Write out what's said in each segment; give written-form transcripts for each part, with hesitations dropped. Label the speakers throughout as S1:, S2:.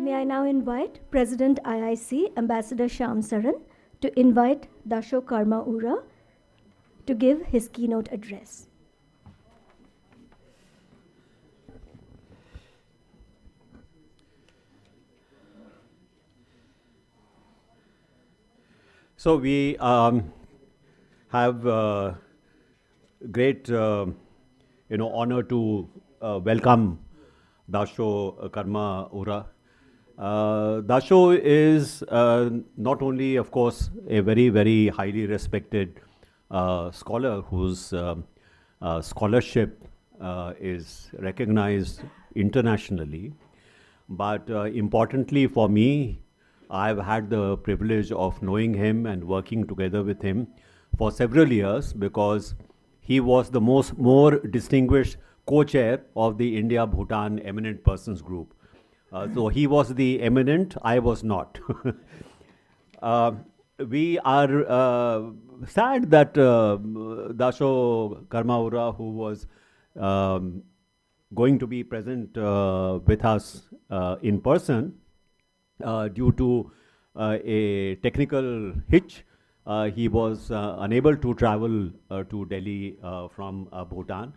S1: May I now invite President IIC, Ambassador Shyam Saran, to invite Dasho Karma Ura to give his keynote address.
S2: So we have great honor to welcome Dasho Karma Ura. Dasho is not only, of course, a very, very highly respected scholar whose scholarship is recognized internationally, but importantly for me, I've had the privilege of knowing him and working together with him for several years because he was the more distinguished co-chair of the India-Bhutan Eminent Persons Group. So he was the eminent, I was not. We are sad that Dasho Karma Ura, who was going to be present with us in person, due to a technical hitch, he was unable to travel to Delhi from Bhutan.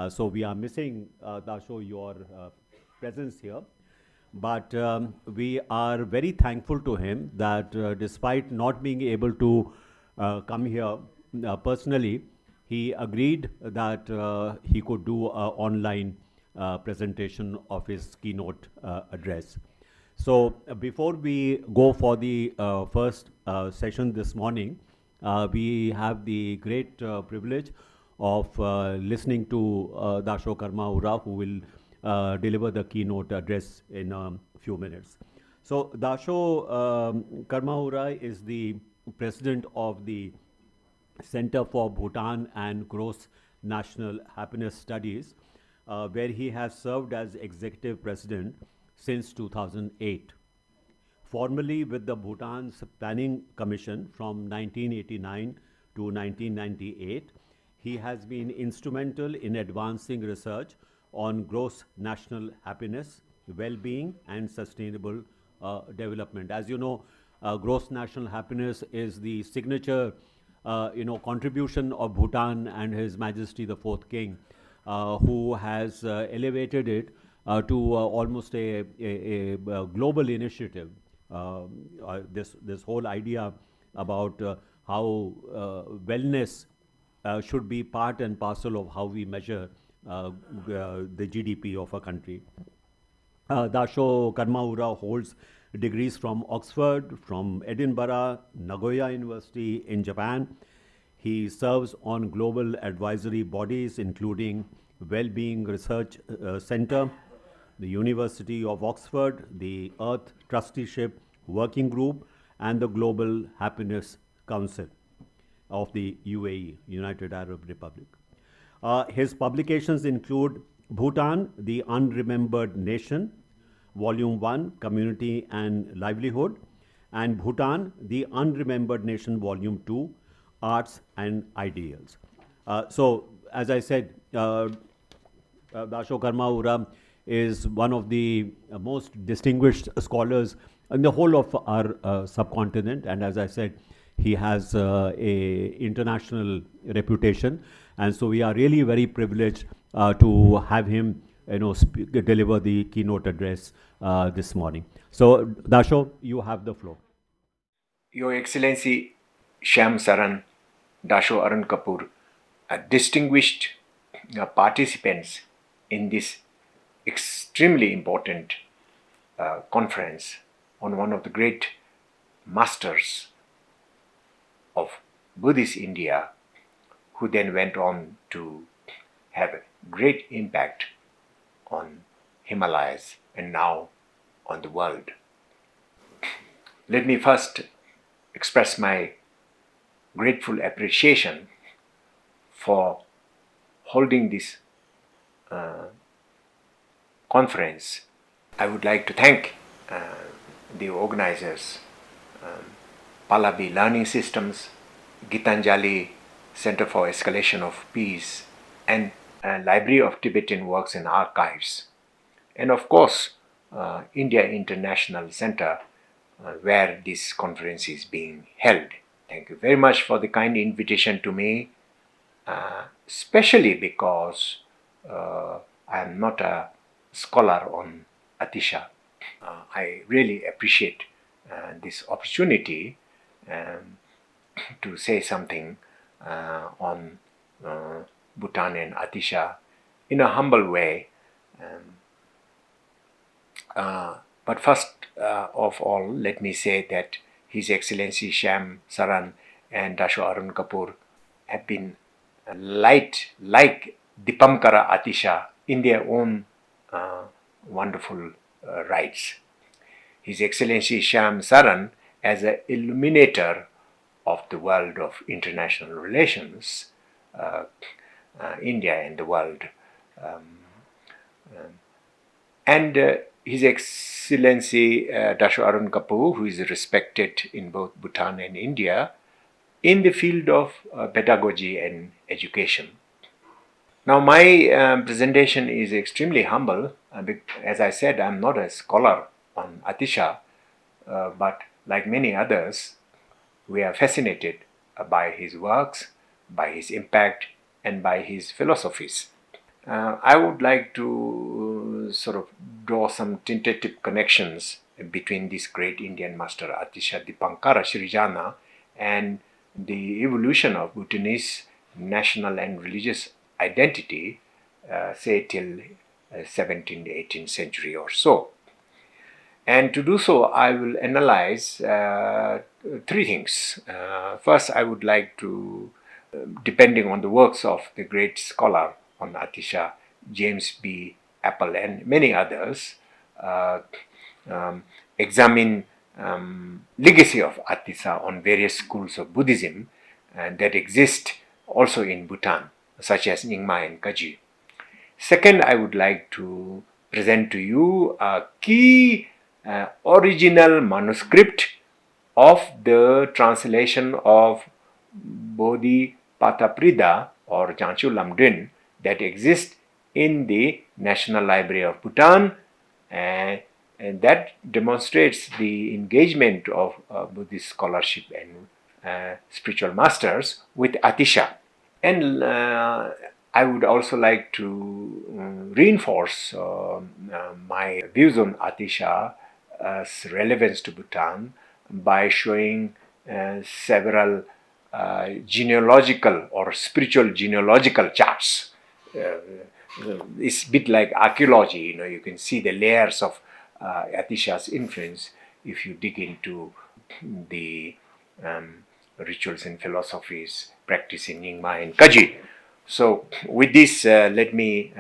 S2: So we are missing, Dasho, your presence here. But we are very thankful to him that despite not being able to come here personally, he agreed that he could do an online presentation of his keynote address. So before we go for the first session this morning, we have the great privilege of listening to Dasho Karma Ura, who will deliver the keynote address in a few minutes. So Dasho Karma Ura is the president of the Center for Bhutan and Gross National Happiness Studies, where he has served as executive president since 2008. Formerly with the Bhutan's Planning Commission from 1989 to 1998, he has been instrumental in advancing research on gross national happiness, well-being, and sustainable development. As you know, gross national happiness is the signature contribution of Bhutan and His Majesty the Fourth King, who has elevated it to almost a global initiative. This whole idea about how wellness should be part and parcel of how we measure the GDP of a country. Dasho Karma Ura holds degrees from Oxford, from Edinburgh, Nagoya University in Japan. He serves on global advisory bodies including Wellbeing Research Center, the University of Oxford, the Earth Trusteeship Working Group, and the Global Happiness Council of the UAE, United Arab Republic. His publications include Bhutan, the Unremembered Nation, Volume 1, Community and Livelihood, and Bhutan, the Unremembered Nation, Volume 2, Arts and Ideals. So, as I said, Dasho Karma Ura is one of the most distinguished scholars in the whole of our subcontinent, and as I said, he has a international reputation, and so we are really very privileged to have him deliver the keynote address this morning. So Dasho, you have the floor.
S3: Your Excellency Shyam Saran, Dasho Arun Kapoor, distinguished participants in this extremely important conference on one of the great masters of Buddhist India, who then went on to have a great impact on Himalayas and now on the world. Let me first express my grateful appreciation for holding this conference. I would like to thank the organizers, Pallavi Learning Systems, Gitanjali Center for Escalation of Peace, and Library of Tibetan Works and Archives. And of course, India International Center, where this conference is being held. Thank you very much for the kind invitation to me, especially because I am not a scholar on Atisa. I really appreciate this opportunity to say something on Bhutan and Atisa in a humble way. But first of all, let me say that His Excellency Shyam Saran and Dasho Arun Kapoor have been like Dipankara Atisa in their own wonderful rights. His Excellency Shyam Saran, as an illuminator of the world of international relations, India and the world, and His Excellency Dasho Arun Kapoor, who is respected in both Bhutan and India in the field of pedagogy and education. Now, my presentation is extremely humble. As I said, I'm not a scholar on Atisa, but like many others, we are fascinated by his works, by his impact, and by his philosophies. I would like to sort of draw some tentative connections between this great Indian master Atisa Dipankara Srijana and the evolution of Bhutanese national and religious identity, say till 17th, 18th century or so. And to do so, I will analyze three things. First, I would like to, depending on the works of the great scholar on Atisa, James B. Apple, and many others, examine legacy of Atisa on various schools of Buddhism that exist also in Bhutan, such as Nyingma and Kaji. Second, I would like to present to you a key original manuscript of the translation of Bodhipataprida or Janchu Lamdrin that exists in the National Library of Bhutan, and that demonstrates the engagement of Buddhist scholarship and spiritual masters with Atisa. And I would also like to reinforce my views on Atisa as relevance to Bhutan by showing several genealogical or spiritual genealogical charts. It's a bit like archaeology, you can see the layers of Atisa's influence if you dig into the rituals and philosophies practiced in Nyingma and Kaji. So with this, let me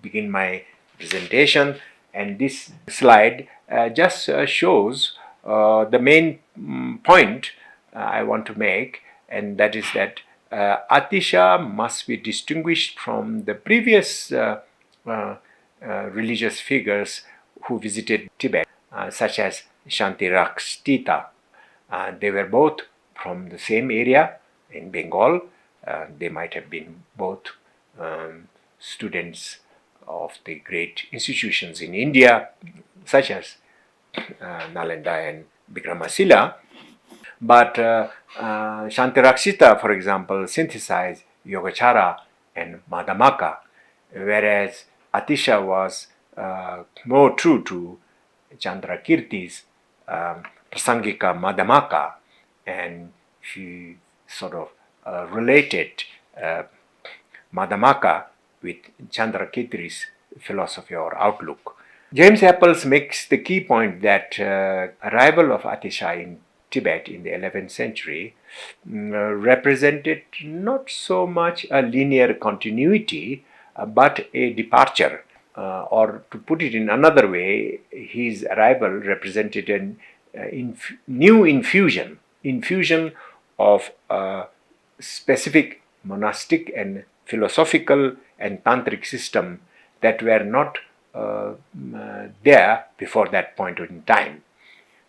S3: begin my presentation, and this slide just shows the main point I want to make, and that is that Atisa must be distinguished from the previous religious figures who visited Tibet, such as Shantirakshita. They were both from the same area in Bengal. They might have been both students of the great institutions in India, such as Nalanda and Vikramasila. But Shantirakshita, for example, synthesized Yogacara and Madhyamaka, whereas Atisa was more true to Chandrakirti's Prasangika Madhyamaka, and she sort of related Madhyamaka with Chandrakirti's philosophy or outlook. James Apples makes the key point that arrival of Atisa in Tibet in the 11th century represented not so much a linear continuity but a departure, or to put it in another way, his arrival represented an new infusion of specific monastic and philosophical and tantric system that were not there before that point in time.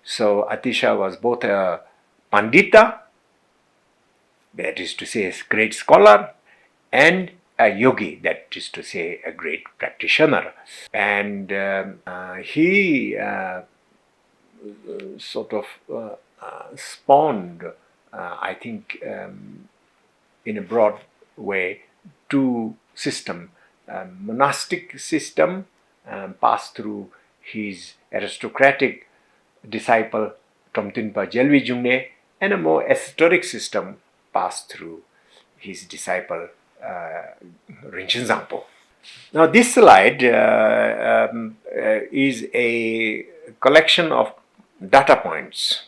S3: So Atisa was both a Pandita, that is to say a great scholar, and a yogi, that is to say, a great practitioner. And he sort of spawned, I think, in a broad way, two system. Monastic system passed through his aristocratic disciple Tomtinpa Jelvi Jungne, and a more esoteric system passed through his disciple Rinchen Zampo. Now this slide is a collection of data points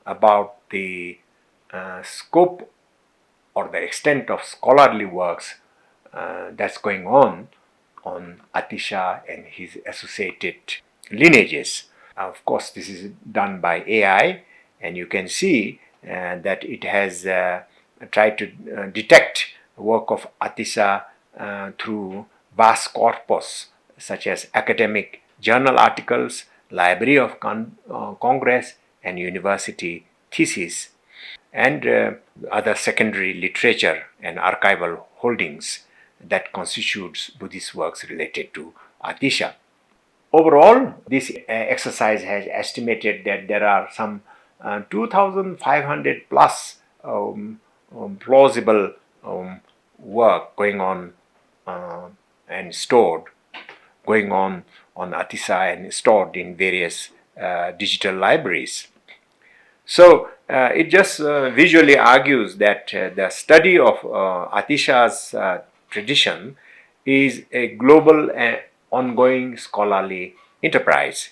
S3: about the scope or the extent of scholarly works that's going on Atisa and his associated lineages. Of course, this is done by AI, and you can see that it has tried to detect work of Atisa through vast corpus such as academic journal articles, Library of Congress, and university theses, and other secondary literature and archival holdings that constitutes Buddhist works related to Atisa. Overall, this exercise has estimated that there are some 2,500 plus plausible work going on and stored, going on Atisa and stored in various digital libraries. So it just visually argues that the study of Atisa's tradition is a global and ongoing scholarly enterprise.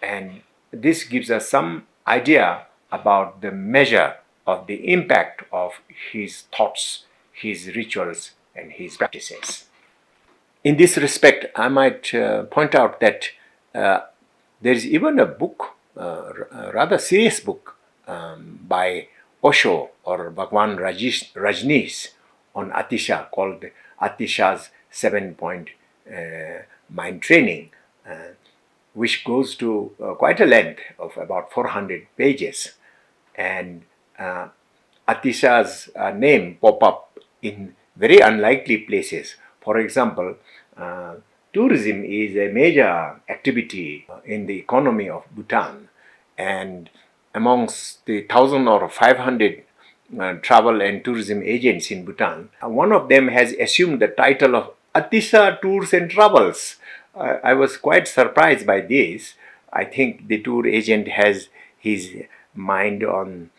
S3: And this gives us some idea about the measure of the impact of his thoughts, his rituals, and his practices. In this respect, I might point out that there is even a book, a rather serious book by Osho or Bhagwan Rajneesh on Atisa called Atisa's 7-point mind training, which goes to quite a length of about 400 pages. And Atisa's name pop up in very unlikely places. For example, tourism is a major activity in the economy of Bhutan, and amongst the 1,000 or 500 travel and tourism agents in Bhutan, one of them has assumed the title of Atisa Tours and Travels. I was quite surprised by this. I think the tour agent has his mind on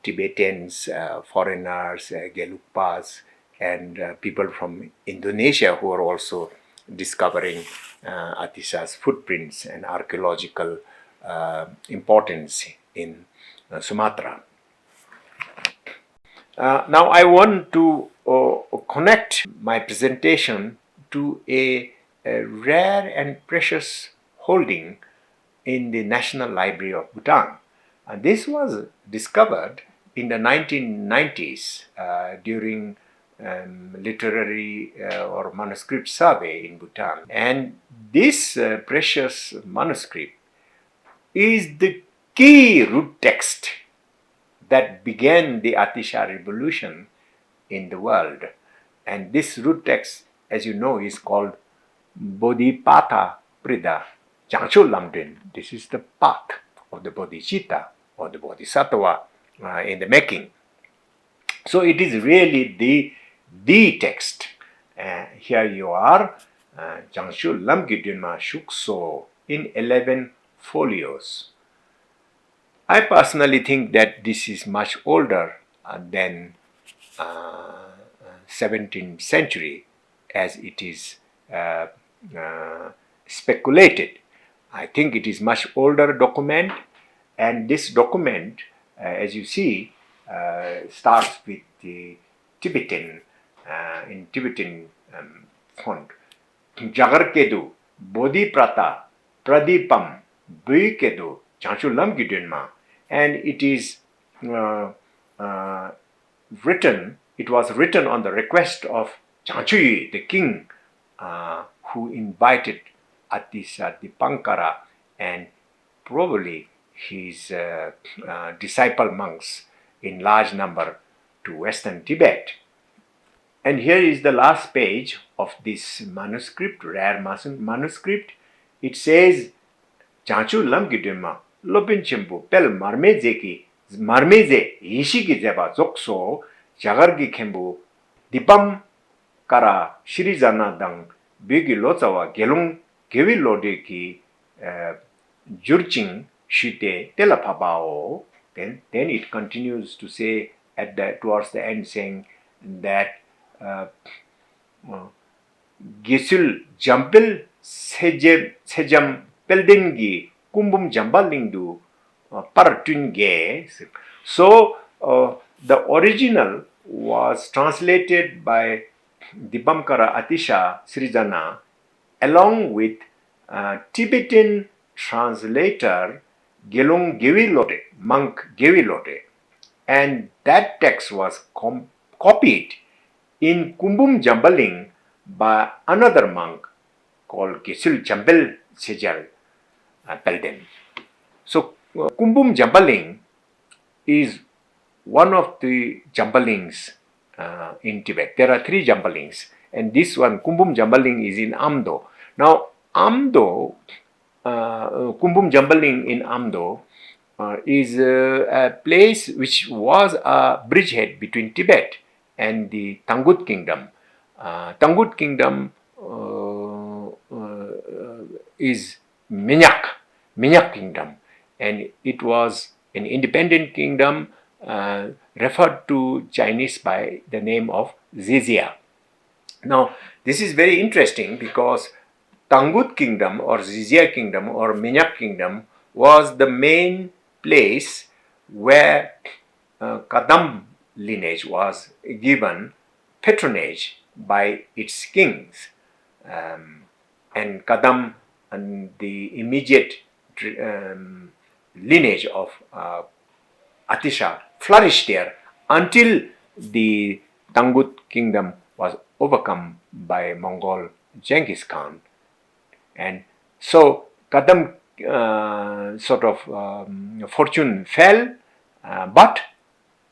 S3: Tibetans, foreigners, Gelugpas, and people from Indonesia who are also discovering Atisa's footprints and archaeological importance in Sumatra. Now I want to connect my presentation to a rare and precious holding in the National Library of Bhutan. This was discovered in the 1990s during literary or manuscript survey in Bhutan. And this precious manuscript is the key root text that began the Atisa revolution in the world. And this root text, as you know, is called Bodhipatha Prida Jangcho Lamdrin. This is the path of the Bodhicitta or the Bodhisattva in the making. So it is really the text. Here you are, Jangcho Lamgidunma Shukso in 11 folios. I personally think that this is much older than 17th century, as it is speculated. I think it is much older document, and this document, as you see, starts with the Tibetan, in Tibetan font. Jagarkedu, Bodhiprata, Pradipam, Buikedu, Jangcho Lamgidunma. And it is written, it was written on the request of Jangcho, the king, who invited Atisa Dipankara and probably his disciple monks in large number to Western Tibet. And here is the last page of this manuscript, rare manuscript. It says, Chanchu lam gidima, lopin chimpu, pel marmeze, ishiki zeba zokso, jagargi kembu, Dipankara, Srijana dang, bigi lozawa gelung, gewi lode ki, jurching shite telapabao. Then it continues to say towards the end, saying that Gisul jampil sejam peldingi kumbum jambalingdu partunge. So the original was translated by Dipankara Atisa Srijana along with Tibetan translator Gelung Gewilote, monk Gewilote, and that text was copied in Kumbum Jambaling by another monk called Gisul Jambel Sejal Pelden. So Kumbum Jambaling is one of the Jambalings in Tibet. There are 3 Jambalings, and this one, Kumbum Jambaling, is in Amdo. Now, Amdo, Kumbum Jambaling in Amdo is a place which was a bridgehead between Tibet and the Tangut Kingdom. Tangut Kingdom is Minyak Kingdom, and it was an independent kingdom referred to Chinese by the name of Zizia. Now, this is very interesting because Tangut Kingdom or Zizia Kingdom or Minyak Kingdom was the main place where Kadam lineage was given patronage by its kings. And Kadam and the immediate lineage of Atisa flourished there until the Tangut Kingdom was overcome by Mongol Genghis Khan. And so Kadam fortune fell, but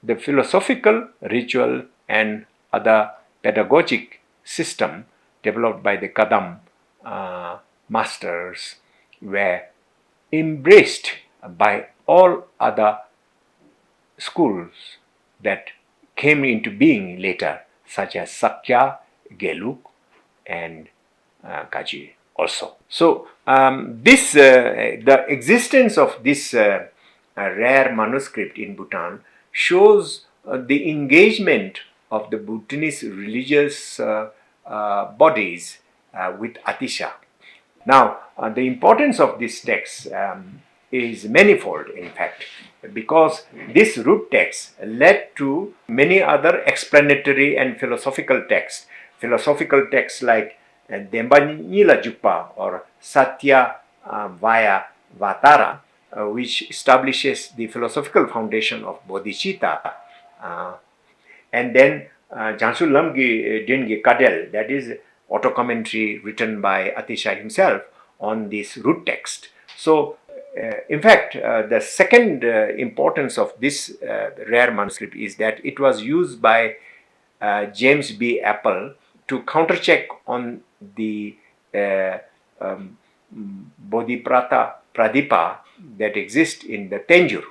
S3: the philosophical, ritual, and other pedagogic system developed by the Kadam masters were embraced by all other schools that came into being later, such as Sakya, Gelug, and Kaji also. So the existence of this rare manuscript in Bhutan shows the engagement of the Bhutanese religious bodies with Atisa. Now, the importance of this text is manifold, in fact, because this root text led to many other explanatory and philosophical texts. Philosophical texts like Dembanila Jukpa or Satya Vaya Vatara, which establishes the philosophical foundation of bodhicitta, and then Jansu Lamgi Dingi Kadel, that is auto-commentary written by Atisa himself on this root text. So, in fact, the second importance of this rare manuscript is that it was used by James B. Apple to countercheck on the Bodhiprata Pradipa that exists in the Tenjur.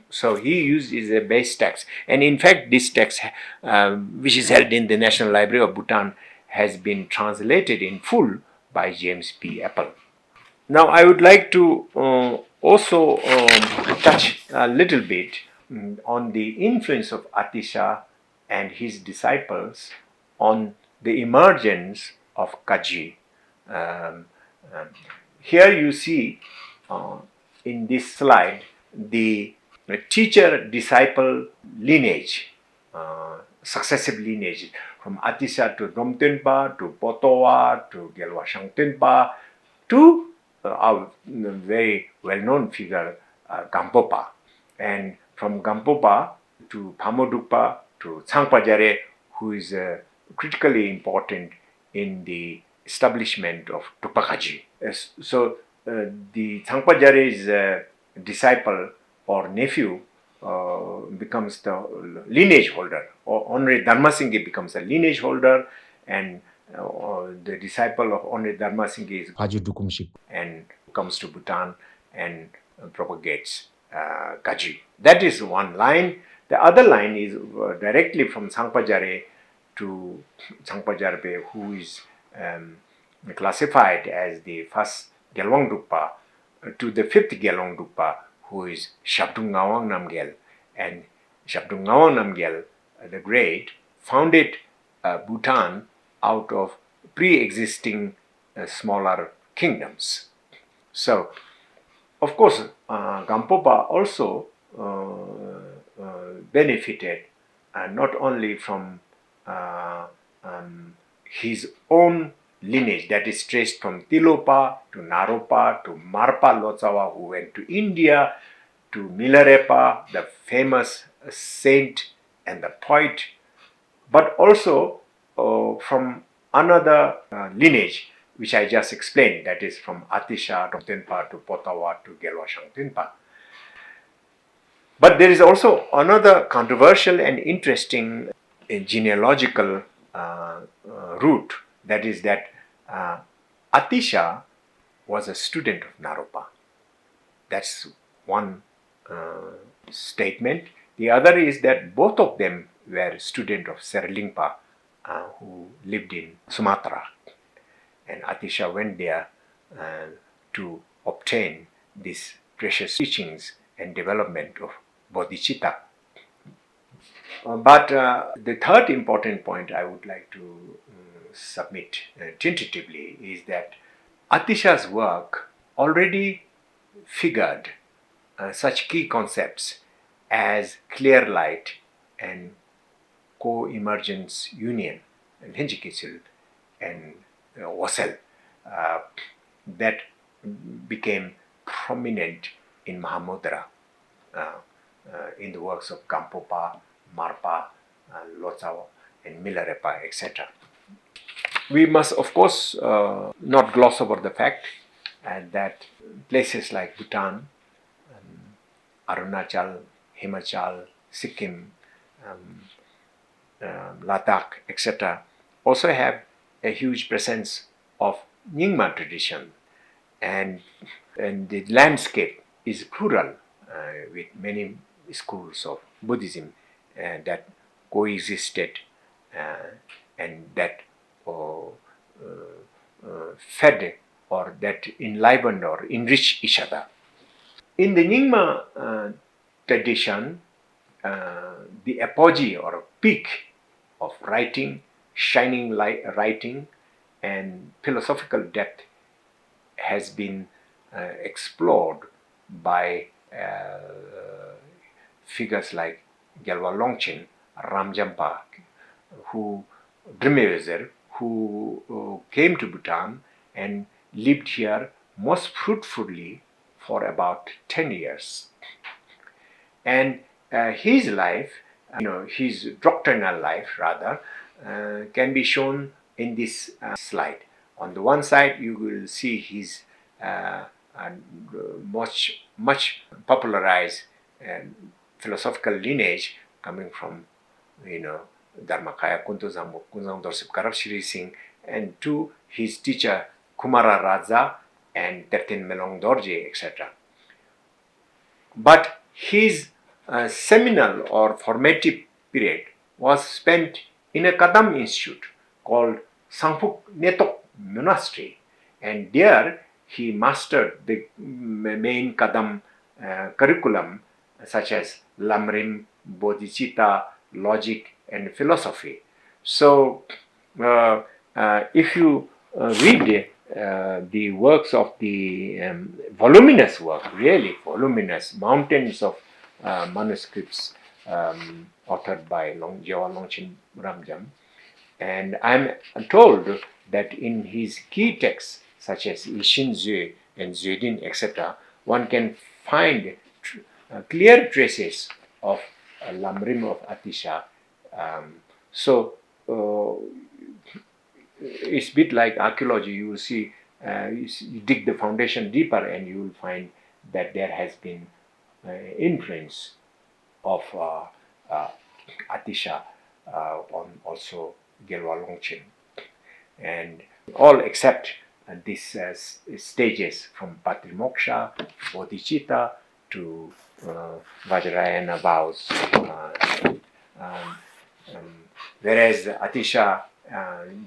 S3: So he used is a base text, and in fact this text, which is held in the National Library of Bhutan, has been translated in full by James P. Apple. Now I would like to also touch a little bit on the influence of Atisa and his disciples on the emergence of Kaji. Here you see in this slide the teacher-disciple lineage, successive lineage from Atisa to Domtenpa to Potowa to Gelwa Shangtenpa to our very well-known figure Gampopa, and from Gampopa to Pamodukpa to Tsangpa, who is critically important in the establishment of Tupakaji. So the Tsangpa disciple or nephew becomes the lineage holder, or Honorary Dharmasinghe becomes a lineage holder, and the disciple of Honorary Dharmasinghe is Phaju Dukumshik, and comes to Bhutan and propagates Kaji. That is one line. The other line is directly from Sangpa Jare to Sangpa Jarbe, who is classified as the first Gelwang Drukpa, to the fifth Gelwang Drukpa, who is Shabdung Ngawang Namgyal. And Shabdung Ngawang Namgyal, the Great, founded Bhutan out of pre-existing smaller kingdoms. So, of course, Gampopa also benefited not only from his own lineage, that is traced from Tilopa to Naropa to Marpa Lotsawa, who went to India, to Milarepa, the famous saint and the poet, but also from another lineage which I just explained, that is from Atisa to Tenpa to Potawa to Gelwa Shangtenpa. But there is also another controversial and interesting genealogical route, that is that Atisa was a student of Naropa. That's one statement. The other is that both of them were students of Serlingpa, who lived in Sumatra. And Atisa went there to obtain these precious teachings and development of bodhicitta. But the third important point I would like to submit tentatively is that Atisa's work already figured such key concepts as clear light and co-emergence union, and Henjikisil and Wasel, that became prominent in Mahamudra, in the works of Gampopa, Marpa, Lotsawa, and Milarepa, etc. We must, of course, not gloss over the fact that places like Bhutan, Arunachal, Himachal, Sikkim, Ladakh, etc., also have a huge presence of Nyingma tradition, and the landscape is plural with many schools of Buddhism that coexisted and that fed or that enlivened or enriched each other. In the Nyingma tradition, the apogee or peak of writing, shining light writing, and philosophical depth has been explored by figures like Gyalwa Longchen, Ramjampa, Drimewezer, who came to Bhutan and lived here most fruitfully for about 10 years. And his life, his doctrinal life rather, can be shown in this slide. On the one side, you will see his much popularized philosophical lineage coming from, Dharmakaya Kuntuzang Dorsip Karab Shri Singh, and to his teacher Kumara Raja and Tertin Melong Dorje, etc. But his seminal or formative period was spent in a Kadam institute called Sangphuk Netok Monastery, and there he mastered the main Kadam curriculum such as Lamrim, Bodhicitta, logic, and philosophy. So, if you read the works of the voluminous work, really voluminous, mountains of manuscripts authored by Gyalwa Longchen Ramjam, and I'm told that in his key texts such as Ishin Zue and Zuedin, etc., one can find clear traces of Lamrim of Atisa. So it's a bit like archaeology. You will see, you dig the foundation deeper and you will find that there has been influence of Atisa on also Gelwa Longchen. And all except these stages from Patrimoksha, Bodhicitta to Vajrayana vows. Whereas Atisha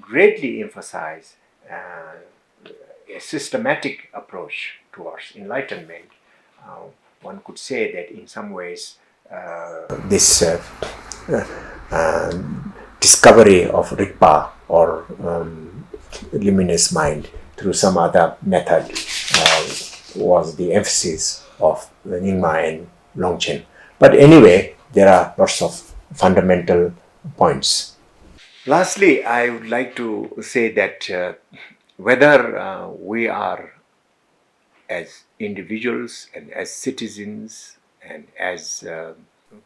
S3: greatly emphasized a systematic approach towards enlightenment. One could say that in some ways this discovery of Rigpa or luminous mind through some other method was the emphasis of Nyingma and Longchen. But anyway, there are lots of fundamental points. Lastly, I would like to say that whether we are as individuals and as citizens and as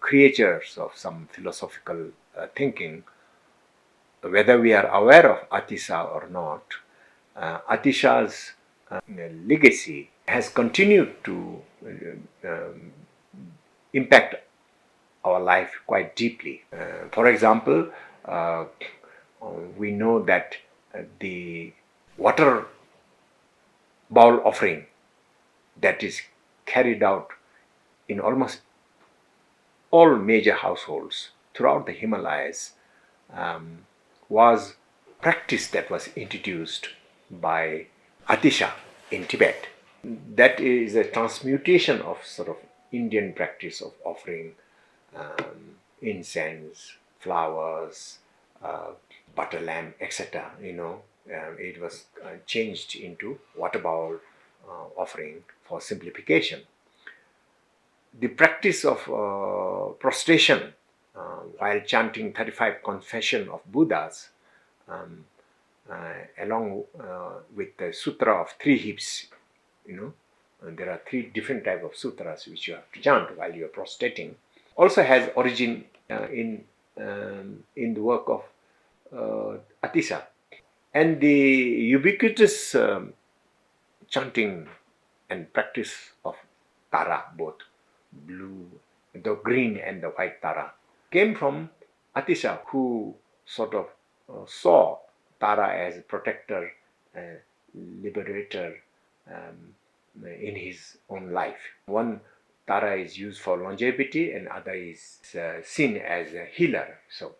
S3: creators of some philosophical thinking, whether we are aware of Atisa or not, Atisha's legacy has continued to impact our life quite deeply. For example, we know that the water bowl offering that is carried out in almost all major households throughout the Himalayas was practice that was introduced by Atisha in Tibet. That is a transmutation of sort of Indian practice of offering incense, flowers, butter lamp, etc. It was changed into water bowl offering for simplification. The practice of prostration while chanting 35 confession of Buddhas along with the sutra of 3 hips, and there are 3 different types of sutras which you have to chant while you are prostrating, also has origin in the work of Atisa. And the ubiquitous chanting and practice of Tara, both blue, the green and the white Tara, came from Atisa, who sort of saw Tara as a protector, liberator in his own life. One Tara is used for longevity and other is seen as a healer. So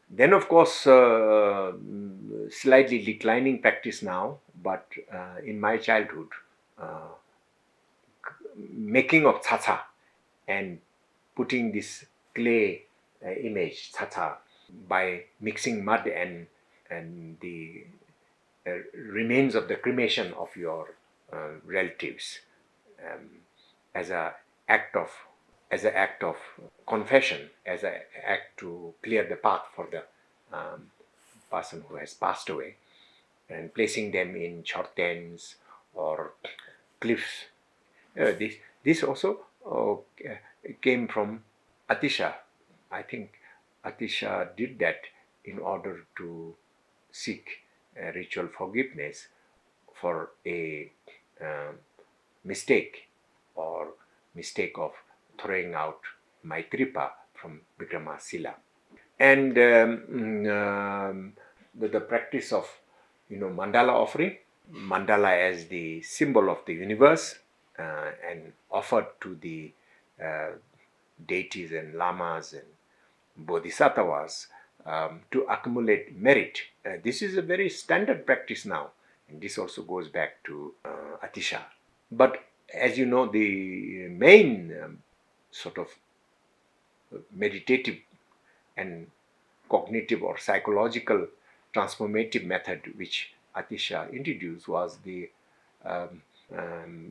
S3: then of course slightly declining practice now, but in my childhood making of tata and putting this clay image tata by mixing mud and the remains of the cremation of your relatives as an act of confession, as an act to clear the path for the person who has passed away, and placing them in chortens or cliffs. This also came from Atisha. I think Atisha did that in order to seek ritual forgiveness for a mistake of throwing out Maitripa from Vikramasila. And the practice of mandala offering, mandala as the symbol of the universe and offered to the deities and lamas and bodhisattvas to accumulate merit. This is a very standard practice now, and this also goes back to Atisha. But as you know, the main sort of meditative and cognitive or psychological transformative method which Atisha introduced was the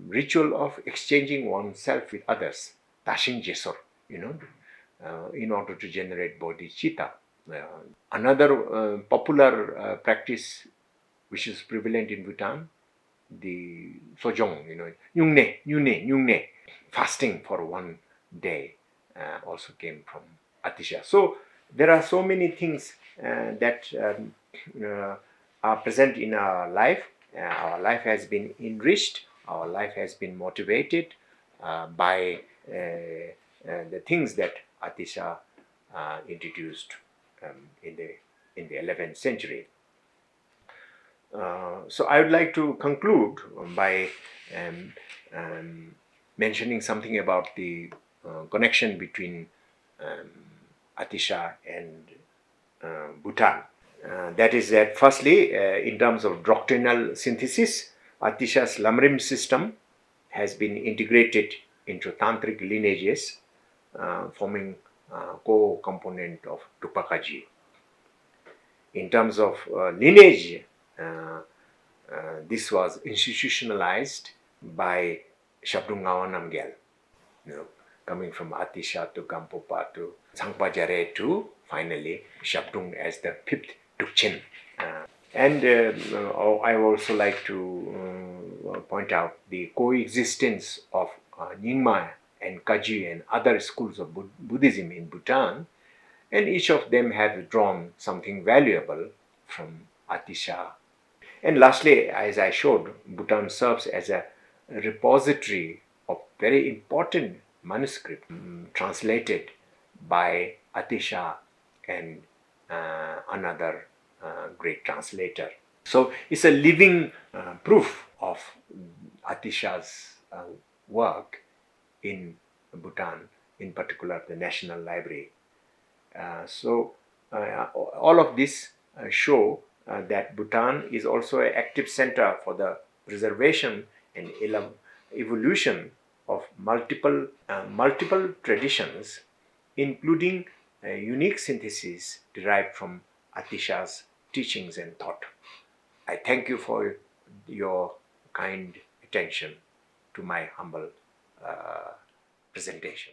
S3: ritual of exchanging oneself with others, Tashin Jesor, in order to generate bodhicitta. Another popular practice which is prevalent in Bhutan, the sojong, nyungne, fasting for one day also came from Atisha. So there are so many things that are present in our life. Our life has been enriched, our life has been motivated by the things that Atisa introduced in the 11th century. So I would like to conclude by mentioning something about the connection between Atisa and Bhutan. That is that firstly, in terms of doctrinal synthesis, Atisa's Lamrim system has been integrated into tantric lineages, forming co-component of Dupakaji. In terms of lineage, this was institutionalized by Shabdungawa Namgyal, coming from Atisa to Gampopa to Sangpa Jare to finally Shabdung as the fifth Dukchen. And I also like to point out the coexistence of Nyingma and Kaji and other schools of Buddhism in Bhutan, and each of them have drawn something valuable from Atisa. And lastly, as I showed, Bhutan serves as a repository of very important manuscript translated by Atisa and another great translator. So it's a living proof of Atisa's work in Bhutan, in particular the National Library. So all of this show that Bhutan is also an active center for the preservation and evolution of multiple traditions, including unique syntheses derived from Atisa's teachings and thought. I thank you for your kind attention to my humble presentation.